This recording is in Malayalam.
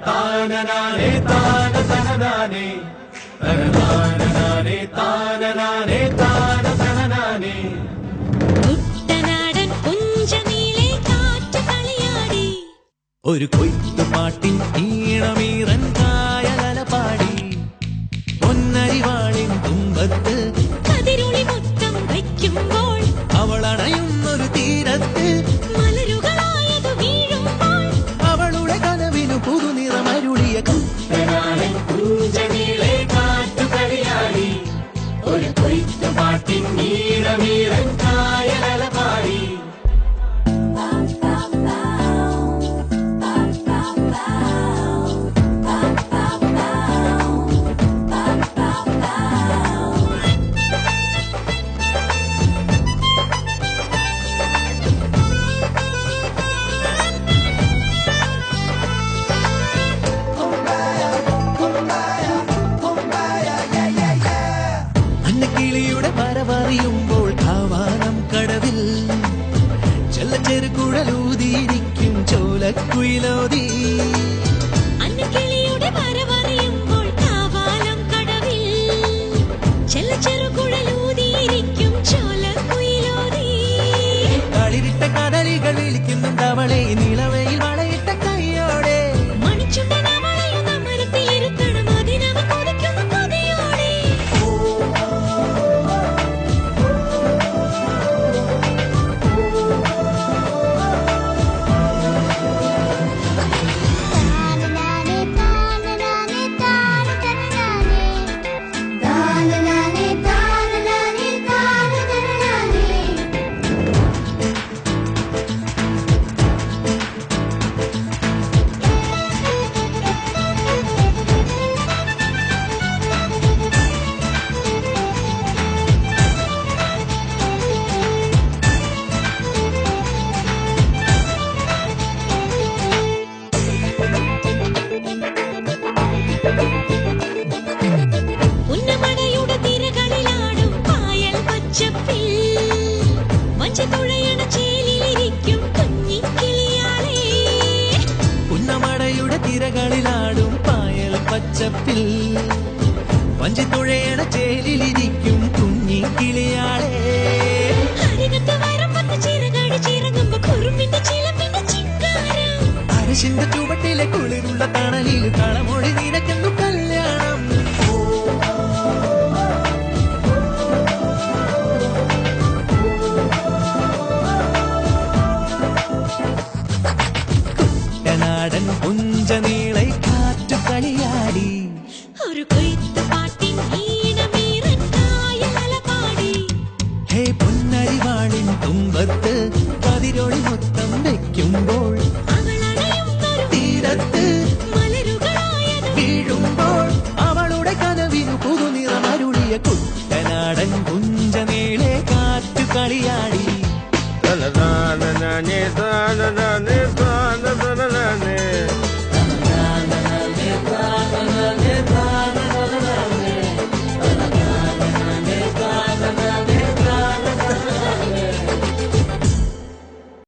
താനനാനേ താന തനനാനേ തനനാനേ താനനാനേ താന തനനാനേ. കുട്ടനാടൻ പുഞ്ചനീളെ കാറ്റ് കളിയാടി, ഒരു കൊയ്ത്തുപാട്ടിൻ ഈണമീറൻ കായലല പാടി, പൊന്നരിവാളിൻ തുമ്പത്ത് കതിരൊളി മൊത്തം വയ്ക്കുമ്പോൾ അവളണയുന്നൊരു തീരത്ത് മലരുകളായതു വീഴുമ്പോൾ അവളുടെ കനവിനു പുതുനിറമരുളിയ കുട്ടനാടൻ പുഞ്ചനീളെ കാറ്റ് കളിയാടി, ഒരു കൊയ്ത്തുപാട്ടിൻ ഈണമീറൻ കായലല പാടി. അന്നക്കിളിയുടെ പരവറിയുമ്പോൾ കാവാനം കടവിൽ ചെല്ലച്ചെറുകുഴലൂതിയിരിക്കും ചോലക്കുയിലോതി. അന്നക്കിളിയുടെ പരവറിയുമ്പോൾ കാവാലം കടവിൽ ചെറുകുഴലൂതിയിരിക്കും ചോലക്കുയിലോതി. കളിരിട്ട കടലികൾ വിളിക്കുന്നുണ്ടവളെ നിലവയിൽ വളയിട്ട കൈയോടെ. മണിച്ചുണ്ടനവളെയും അമരത്തിലിരുത്തണം, അതിനവ കൊതിക്കുന്ന കൊതിയോടെ. താനനാനേ താനനാനേ താന തനനാനേ താനനാനേ താനനാനേ താന തനനാനേ. ഉന്നമടയുടെ തിരകളിലാടും പായൽ പച്ചപ്പിൽ വഞ്ചിത്തുഴയണ ചേലിലിരിക്കും കുഞ്ഞിക്കിളിയാളേ. പുന്നമടയുടെ തിരകളിലാടും പായൽ പച്ചപ്പിൽ വഞ്ചിത്തുഴ